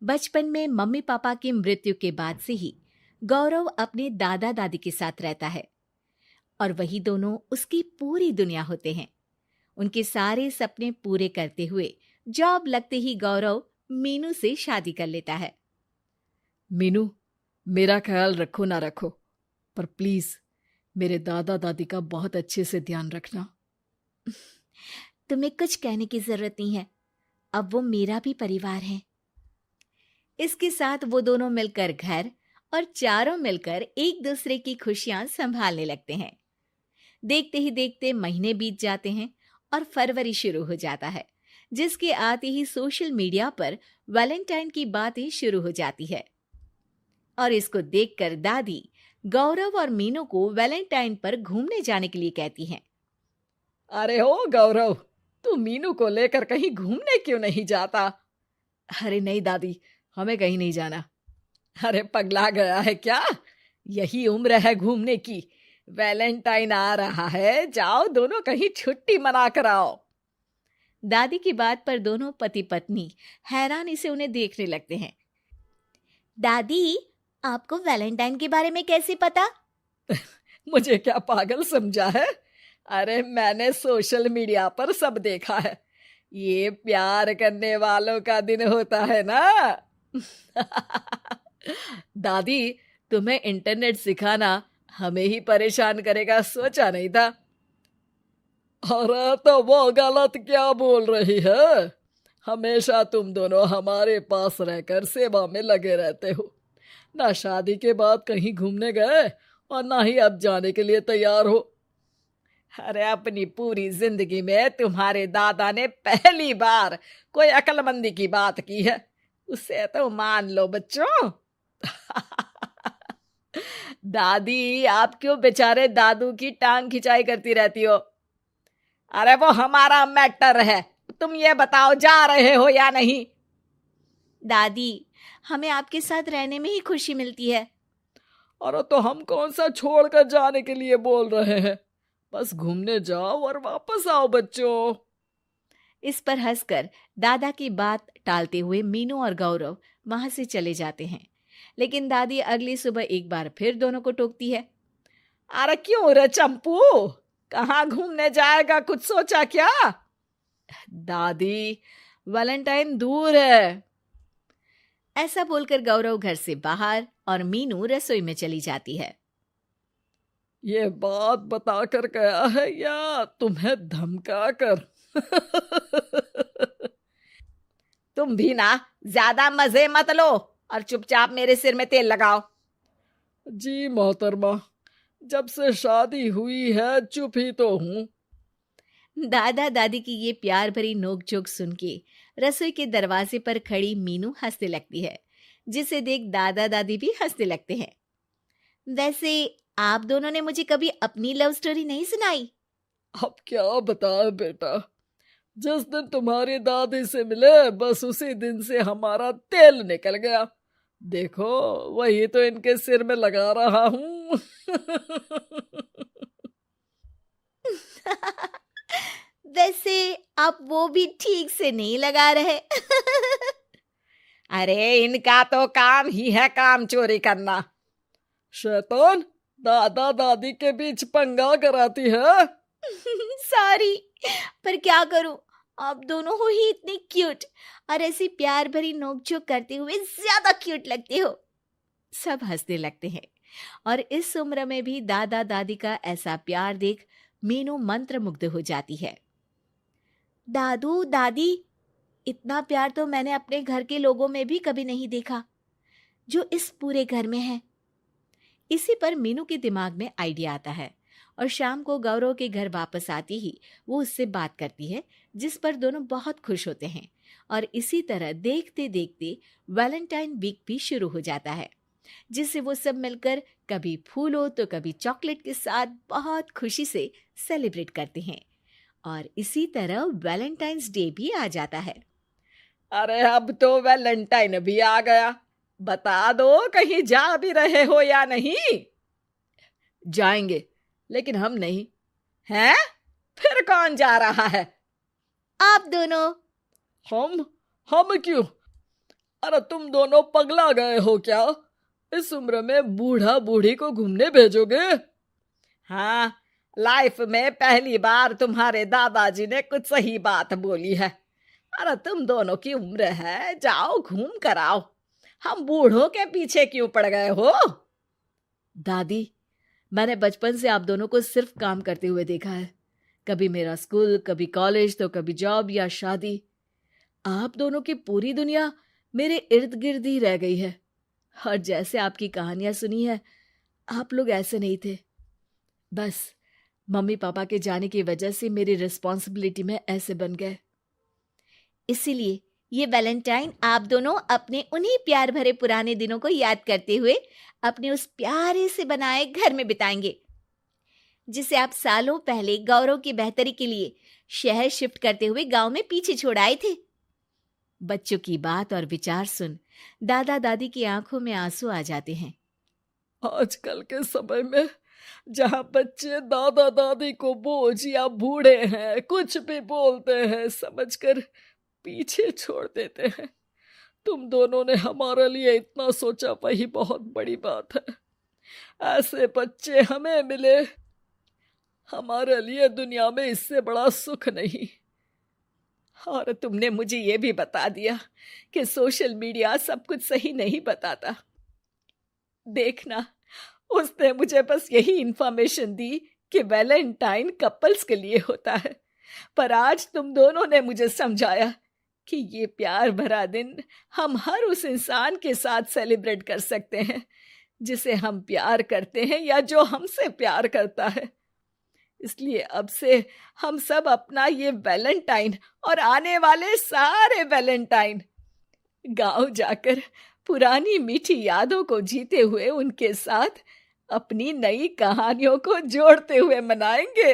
बचपन में mummy papa की मृत्यु के बाद से ही गौरव अपने दादा दादी के साथ रहता है और वही दोनों उसकी पूरी दुनिया होते हैं। उनके सारे सपने पूरे करते हुए जॉब लगते ही गौरव मीनू से शादी कर लेता है। मीनू, मेरा ख्याल रखो ना रखो, पर प्लीज मेरे दादा दादी का बहुत अच्छे से ध्यान रखना। तुम्हें कुछ कहने की जरूरत नहीं है, अब वो मेरा भी परिवार है। इसके साथ वो दोनों मिलकर घर और चारों मिलकर एक दूसरे की खुशियां संभालने लगते हैं। देखते ही देखते महीने बीत जाते हैं और फरवरी शुरू हो जाता है, जिसके आते ही सोशल मीडिया पर वैलेंटाइन की बातें शुरू हो जाती है। और इसको देखकर दादी गौरव और मीनू को वैलेंटाइन पर घूमने जाने के लिए कहती हैं। अरे हो गौरव, तू मीनू को लेकर कहीं घूमने क्यों नहीं जाता? अरे नहीं दादी, हमें कहीं नहीं जाना। अरे पगला गया है क्या? यही उम्र है घूमने की। वैलेंटाइन आ रहा है, जाओ दोनों कहीं छुट्टी मना कर आओ। दादी की बात पर दोनों पति पत्नी हैरानी से उन्हें देखने लगते हैं। दादी, आपको वैलेंटाइन के बारे में कैसे पता? मुझे क्या पागल समझा है? अरे मैंने सोशल मीडिया पर सब देखा है। ये प्यार करने वालों का दिन होता है ना। दादी, तुम्हें इंटरनेट सिखाना हमें ही परेशान करेगा, सोचा नहीं था। अरे तो वो गलत क्या बोल रही है? हमेशा तुम दोनों हमारे पास रहकर सेवा में लगे रहते हो। ना शादी के बाद कहीं घूमने गए और ना ही अब जाने के लिए तैयार हो। अरे अपनी पूरी जिंदगी में तुम्हारे दादा ने पहली बार कोई अक्लमंदी की बात की है, उसे तो मान लो बच्चों। दादी, आप क्यों बेचारे दादू की टांग खिंचाई करती रहती हो? अरे वो हमारा मैटर है, तुम ये बताओ जा रहे हो या नहीं? दादी, हमें आपके साथ रहने में ही खुशी मिलती है। अरे तो हम कौन सा छोड़कर जाने के लिए बोल रहे हैं? बस घूमने जाओ और वापस आओ बच्चों। इस पर हंसकर दादा की बात टालते हुए मीनू और गौरव वहां से चले जाते हैं। लेकिन दादी अगली सुबह एक बार फिर दोनों को टोकती है। अरे क्यों रे चंपू, कहाँ घूमने जाएगा, कुछ सोचा क्या? दादी, वैलेंटाइन दूर है। ऐसा बोलकर गौरव घर से बाहर और मीनू रसोई में चली जाती है। ये बात बता कर गया है या तुम्हें धमका कर? तुम भी ना ज्यादा मजे मत लो और चुपचाप मेरे सिर में तेल लगाओ। जी मोहतरमा, जब से शादी हुई है चुप ही तो हूँ। दादा दादी की ये प्यार भरी नोकझोंक सुन के रसोई के दरवाजे पर खड़ी मीनू हंसने लगती है, जिसे देख दादा दादी भी हंसने लगते हैं। वैसे आप दोनों ने मुझे कभी अपनी लव स्टोरी नहीं सुनाई। अब क्या बताए बेटा, जिस दिन तुम्हारी दादी से मिले बस उसी दिन से हमारा तेल निकल गया। देखो वही तो इनके सिर में लगा रहा हूँ। वैसे आप वो भी ठीक से नहीं लगा रहे। अरे इनका तो काम ही है काम चोरी करना। शैतान, दादा दादी के बीच पंगा कराती है। सॉरी, पर क्या करूं, आप दोनों हो ही इतने क्यूट और ऐसी प्यार भरी नोकझोंक करते हुए ज्यादा क्यूट लगते हो। सब हंसने लगते हैं और इस उम्र में भी दादा दादी का ऐसा प्यार देख मीनू मंत्रमुग्ध हो जाती है। दादू दादी, इतना प्यार तो मैंने अपने घर के लोगों में भी कभी नहीं देखा जो इस पूरे घर में है। इसी पर मीनू के दिमाग में आइडिया आता है और शाम को गौरव के घर वापस आती ही वो उससे बात करती है, जिस पर दोनों बहुत खुश होते हैं। और इसी तरह देखते देखते वैलेंटाइन वीक भी शुरू हो जाता है, जिसे वो सब मिलकर कभी फूलों तो कभी चॉकलेट के साथ बहुत खुशी से सेलिब्रेट करते हैं। और इसी तरह वैलेंटाइंस डे भी आ जाता है। अरे अब तो वैलेंटाइन भी आ गया, बता दो कहीं जा भी रहे हो या नहीं? जाएंगे, लेकिन हम नहीं। हैं? फिर कौन जा रहा है? आप दोनों। हम क्यों? अरे तुम दोनों पगला गए हो क्या? इस उम्र में बूढ़ा बूढ़ी को घूमने भेजोगे? हाँ, लाइफ में पहली बार तुम्हारे दादाजी ने कुछ सही बात बोली है। अरे तुम दोनों की उम्र है, जाओ घूम कर आओ। हम बूढ़ों के पीछे क्यों पड़ गए हो? दादी, मैंने बचपन से आप दोनों को सिर्फ काम करते हुए देखा है। कभी मेरा स्कूल, कभी कॉलेज, तो कभी जॉब या शादी। आप दोनों की पूरी दुनिया मेरे इर्द गिर्द ही रह गई है। और जैसे आपकी कहानियां सुनी है, आप लोग ऐसे नहीं थे। बस मम्मी पापा के जाने की वजह से मेरी रिस्पॉन्सिबिलिटी में ऐसे बन गए। इसीलिए ये वैलेंटाइन आप दोनों अपने उन्हीं प्यार भरे पुराने दिनों को याद करते हुए अपने उस प्यारे से बनाए घर में बिताएंगे, जिसे आप सालों पहले गौरव की बेहतरी के लिए शहर शिफ्ट करते हुए गांव में पीछे छोड़ आए थे। बच्चों की बात और विचार सुन दादा दादी की आंखों में आंसू आ जाते हैं। आजकल के समय में जहाँ बच्चे दादा दादी को बोझ या बूढ़े हैं कुछ भी बोलते हैं समझकर पीछे छोड़ देते हैं। तुम दोनों ने हमारे लिए इतना सोचा, वही बहुत बड़ी बात है। ऐसे बच्चे हमें मिले, हमारे लिए दुनिया में इससे बड़ा सुख नहीं। और तुमने मुझे ये भी बता दिया कि सोशल मीडिया सब कुछ सही नहीं बताता। देखना, उसने मुझे बस यही इंफॉर्मेशन दी कि वैलेंटाइन कपल्स के लिए होता है, पर आज तुम दोनों ने मुझे समझाया कि ये प्यार भरा दिन हम हर उस इंसान के साथ सेलिब्रेट कर सकते हैं जिसे हम प्यार करते हैं या जो हमसे प्यार करता है। इसलिए अब से हम सब अपना ये वैलेंटाइन और आने वाले सारे वैलेंटाइन गांव जाकर पुरानी मीठी यादों को जीते हुए उनके साथ अपनी नई कहानियों को जोड़ते हुए मनाएंगे।